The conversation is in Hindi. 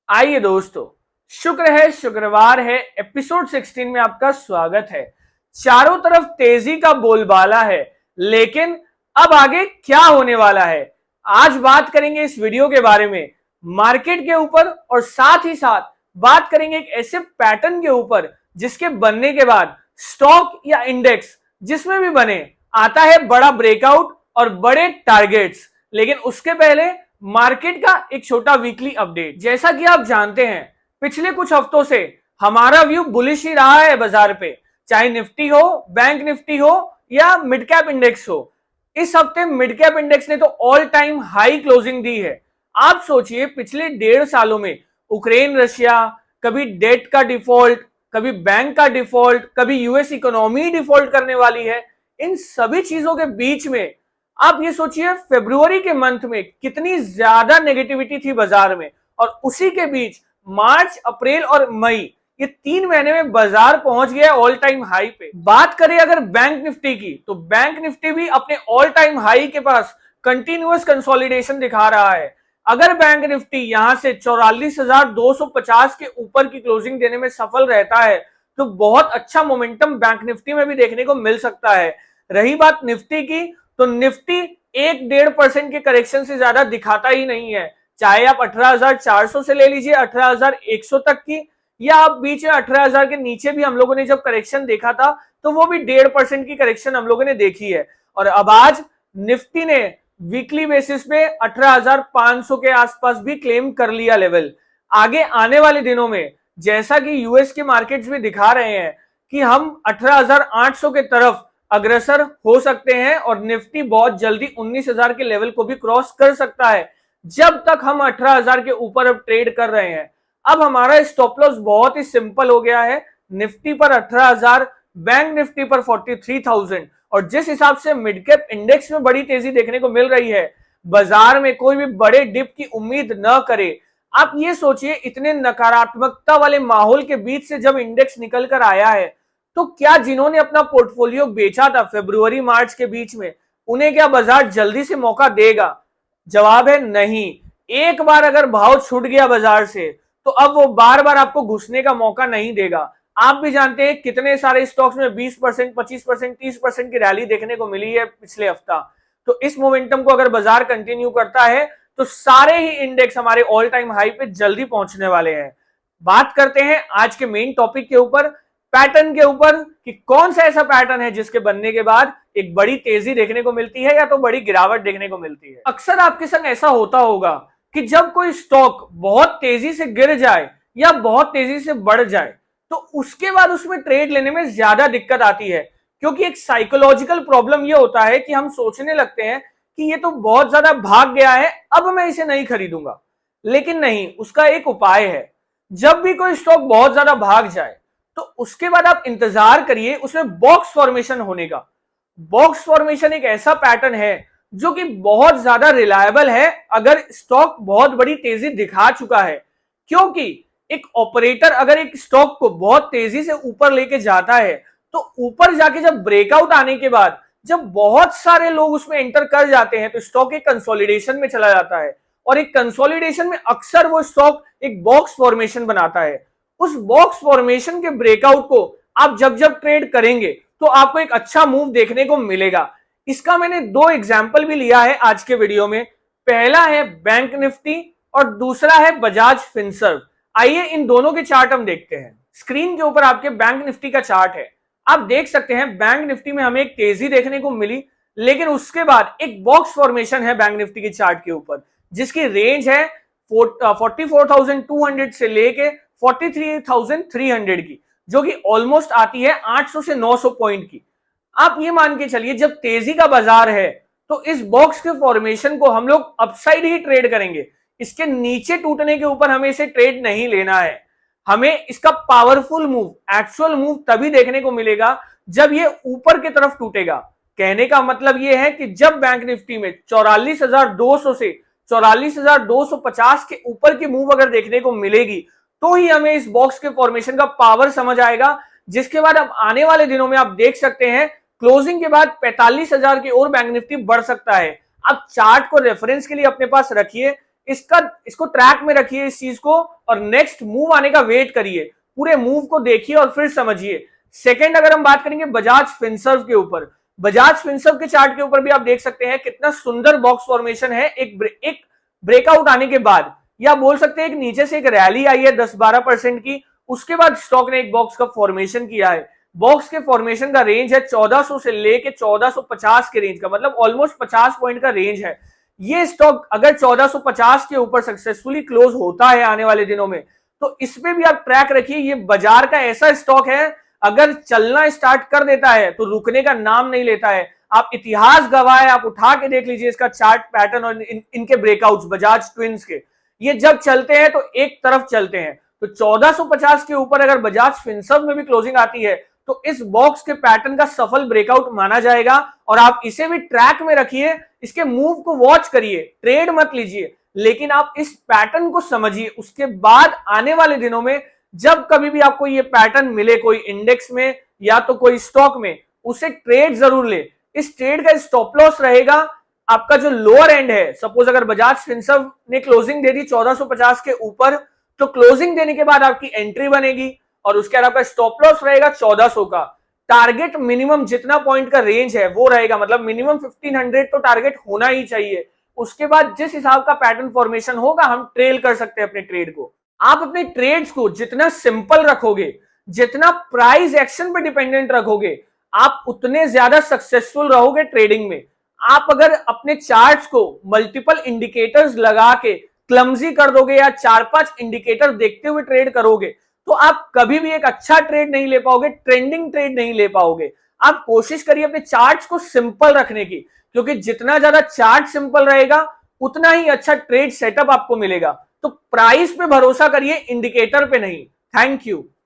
आइए दोस्तों, शुक्र है शुक्रवार है। एपिसोड 16 में आपका स्वागत है। चारों तरफ तेजी का बोलबाला है, लेकिन अब आगे क्या होने वाला है, आज बात करेंगे इस वीडियो के बारे में। मार्केट के ऊपर और साथ ही साथ बात करेंगे एक ऐसे पैटर्न के ऊपर जिसके बनने के बाद स्टॉक या इंडेक्स जिसमें भी बने आता है बड़ा ब्रेकआउट और बड़े टारगेट्स। लेकिन उसके पहले मार्केट का एक छोटा वीकली अपडेट। जैसा कि आप जानते हैं, पिछले कुछ हफ्तों से हमारा व्यू बुलिश ही रहा है बाजार पे, चाहे निफ्टी हो, बैंक निफ्टी हो या मिड कैप इंडेक्स हो। इस हफ्ते मिड कैप इंडेक्स ने तो ऑल टाइम हाई क्लोजिंग दी है। आप सोचिए, पिछले 1.5 सालों में उक्रेन रशिया, कभी डेट का डिफॉल्ट, कभी बैंक का डिफॉल्ट, कभी यूएस इकोनॉमी डिफॉल्ट करने वाली है। इन सभी चीजों के बीच में आप ये सोचिए फरवरी के मंथ में कितनी ज्यादा नेगेटिविटी थी बाजार में, और उसी के बीच मार्च, अप्रैल और मई, ये 3 महीने में बाजार पहुंच गया ऑल टाइम हाई पे। बात करें अगर बैंक निफ्टी की, तो बैंक निफ्टी भी अपने ऑल टाइम हाई के पास कंटिन्यूअस कंसोलिडेशन दिखा रहा है। अगर बैंक निफ्टी यहां से 44,250 के ऊपर की क्लोजिंग देने में सफल रहता है तो बहुत अच्छा मोमेंटम बैंक निफ्टी में भी देखने को मिल सकता है। रही बात निफ्टी की, तो निफ्टी 1-1.5% के करेक्शन से ज्यादा दिखाता ही नहीं है। चाहे आप 18,400 से ले लीजिए 18,100 तक की, या आप बीच में 18,000 के नीचे भी हम लोगों ने जब करेक्शन देखा था तो वो भी 1.5% की करेक्शन हम लोगों ने देखी है। और अब आज निफ्टी ने वीकली बेसिस पे 18,500 के आसपास भी क्लेम कर लिया लेवल। आगे आने वाले दिनों में जैसा कि यूएस के मार्केट्स भी दिखा रहे हैं कि हम 18,800 के तरफ अग्रसर हो सकते हैं और निफ्टी बहुत जल्दी 19,000 के लेवल को भी क्रॉस कर सकता है। जब तक हम 18,000 के ऊपर अब ट्रेड कर रहे हैं, अब हमारा स्टॉप लॉस बहुत ही सिंपल हो गया है। निफ्टी पर 18,000, बैंक निफ्टी पर 43,000। और जिस हिसाब से मिड कैप इंडेक्स में बड़ी तेजी देखने को मिल रही है, बाजार में कोई भी बड़े डिप की उम्मीद न करे। आप ये सोचिए, इतने नकारात्मकता वाले माहौल के बीच से जब इंडेक्स निकल कर आया है, तो क्या जिन्होंने अपना पोर्टफोलियो बेचा था फरवरी मार्च के बीच में, उन्हें क्या बाजार जल्दी से मौका देगा? जवाब है नहीं। एक बार अगर भाव छूट गया बाजार से तो अब वो बार बार आपको घुसने का मौका नहीं देगा। आप भी जानते हैं कितने सारे स्टॉक्स में 20%, 25%, 30% की रैली देखने को मिली है पिछले हफ्ता। तो इस मोमेंटम को अगर बाजार कंटिन्यू करता है तो सारे ही इंडेक्स हमारे ऑल टाइम हाई पे जल्दी पहुंचने वाले हैं। बात करते हैं आज के मेन टॉपिक के ऊपर, पैटर्न के ऊपर, कि कौन सा ऐसा पैटर्न है जिसके बनने के बाद एक बड़ी तेजी देखने को मिलती है या तो बड़ी गिरावट देखने को मिलती है। अक्सर आपके संग ऐसा होता होगा कि जब कोई स्टॉक बहुत तेजी से गिर जाए या बहुत तेजी से बढ़ जाए तो उसके बाद उसमें ट्रेड लेने में ज्यादा दिक्कत आती है, क्योंकि एक साइकोलॉजिकल प्रॉब्लम यह होता है कि हम सोचने लगते हैं कि ये तो बहुत ज्यादा भाग गया है, अब मैं इसे नहीं खरीदूंगा। लेकिन नहीं, उसका एक उपाय है। जब भी कोई स्टॉक बहुत ज्यादा भाग जाए तो उसके बाद आप इंतजार करिए उसमें बॉक्स फॉर्मेशन होने का। बॉक्स फॉर्मेशन एक ऐसा पैटर्न है जो कि बहुत ज्यादा रिलायबल है अगर स्टॉक बहुत बड़ी तेजी दिखा चुका है। क्योंकि एक ऑपरेटर अगर एक स्टॉक को बहुत तेजी से ऊपर लेके जाता है तो ऊपर जाके जब ब्रेकआउट आने के बाद जब बहुत सारे लोग उसमें एंटर कर जाते हैं तो स्टॉक एक कंसोलिडेशन में चला जाता है, और एक कंसोलिडेशन में अक्सर वो स्टॉक एक बॉक्स फॉर्मेशन बनाता है। उस बॉक्स फॉर्मेशन के ब्रेकआउट को आप जब जब ट्रेड करेंगे तो आपको एक अच्छा मूव देखने को मिलेगा। इसका मैंने 2 एग्जांपल भी लिया है आज के वीडियो में। पहला है बैंक निफ्टी और दूसरा है बजाज फिनसर्व। आइए इन दोनों के चार्ट हम देखते हैं। स्क्रीन के ऊपर आपके बैंक निफ्टी का चार्ट है। आप देख सकते हैं बैंक निफ्टी में हमें एक तेजी देखने को मिली, लेकिन उसके बाद एक बॉक्स फॉर्मेशन है बैंक निफ्टी के चार्ट के ऊपर जिसकी रेंज है 44,200 से लेके 43,300 की, जो कि ऑलमोस्ट आती है 800 से 900 पॉइंट की। आप ये मान के चलिए जब तेजी का बाजार है तो इस बॉक्स के फॉर्मेशन को हम लोग अपसाइड ही ट्रेड करेंगे। इसके नीचे टूटने के ऊपर हमें इसे ट्रेड नहीं लेना है। हमें इसका पावरफुल मूव, एक्चुअल मूव तभी देखने को मिलेगा जब ये ऊपर की तरफ टूटेगा। कहने का मतलब ये है कि जब बैंक निफ्टी में 44,200 से 44,250 के ऊपर की मूव अगर देखने को मिलेगी तो ही हमें इस बॉक्स के फॉर्मेशन का पावर समझ आएगा। जिसके बाद अब आने वाले दिनों में आप देख सकते हैं क्लोजिंग के बाद 45,000 की ओर बैंक निफ्टी बढ़ सकता है। आप चार्ट को रेफरेंस के लिए अपने पास रखिए। इसको ट्रैक में रखिए इस चीज को, और नेक्स्ट मूव आने का वेट करिए, पूरे मूव को देखिए और फिर समझिए। सेकंड, अगर हम बात करेंगे बजाज फिनसर्व के ऊपर, बजाज फिनसर्व के चार्ट के ऊपर भी आप देख सकते हैं कितना सुंदर बॉक्स फॉर्मेशन है एक ब्रेकआउट आने के बाद, या बोल सकते हैं एक नीचे से एक रैली आई है 10-12% की, उसके बाद स्टॉक ने एक बॉक्स का फॉर्मेशन किया है। बॉक्स के फॉर्मेशन का रेंज है 1400 से लेके 1450 के रेंज का, मतलब ऑलमोस्ट 50 पॉइंट का रेंज है। ये स्टॉक अगर 1450 के ऊपर सक्सेसफुली क्लोज होता है आने वाले दिनों में, तो इस पे भी आप ट्रैक रखिए। ये बाजार का ऐसा स्टॉक है, अगर चलना स्टार्ट कर देता है तो रुकने का नाम नहीं लेता है। आप इतिहास गवाह है, आप उठा के देख लीजिए इसका चार्ट पैटर्न और इनके ब्रेकआउट्स बजाज ट्विंस के, ये जब चलते हैं तो एक तरफ चलते हैं। तो 1450 के ऊपर अगर बजाज फिनसर्व में भी क्लोजिंग आती है तो इस बॉक्स के पैटर्न का सफल ब्रेकआउट माना जाएगा, और आप इसे भी ट्रैक में रखिए, इसके मूव को वॉच करिए, ट्रेड मत लीजिए, लेकिन आप इस पैटर्न को समझिए। उसके बाद आने वाले दिनों में जब कभी भी आपको ये पैटर्न मिले कोई इंडेक्स में या तो कोई स्टॉक में, उसे ट्रेड जरूर ले। इस ट्रेड का स्टॉप लॉस रहेगा आपका जो लोअर एंड है। सपोज अगर बजाज फिनसर्व ने क्लोजिंग दे दी 1450 के ऊपर, तो क्लोजिंग देने के बाद आपकी एंट्री बनेगी, और उसके बाद आपका स्टॉप लॉस रहेगा 1400 का। टारगेट मिनिमम जितना पॉइंट का रेंज है वो रहेगा, मतलब मिनिमम 1500 तो टारगेट होना ही चाहिए। उसके बाद जिस हिसाब का पैटर्न फॉर्मेशन होगा हम ट्रेल कर सकते हैं अपने ट्रेड को। आप अपने ट्रेड्स को जितना सिंपल रखोगे, जितना प्राइस एक्शन पे डिपेंडेंट रखोगे, आप उतने ज्यादा सक्सेसफुल रहोगे ट्रेडिंग में। आप अगर अपने चार्ट्स को मल्टीपल इंडिकेटर्स लगा के क्लमजी कर दोगे या 4-5 इंडिकेटर देखते हुए ट्रेड करोगे, तो आप कभी भी एक अच्छा ट्रेड नहीं ले पाओगे, ट्रेंडिंग ट्रेड नहीं ले पाओगे। आप कोशिश करिए अपने चार्ट्स को सिंपल रखने की, क्योंकि जितना ज्यादा चार्ट सिंपल रहेगा उतना ही अच्छा ट्रेड सेटअप आपको मिलेगा। तो प्राइस पे भरोसा करिए, इंडिकेटर पे नहीं। Thank you.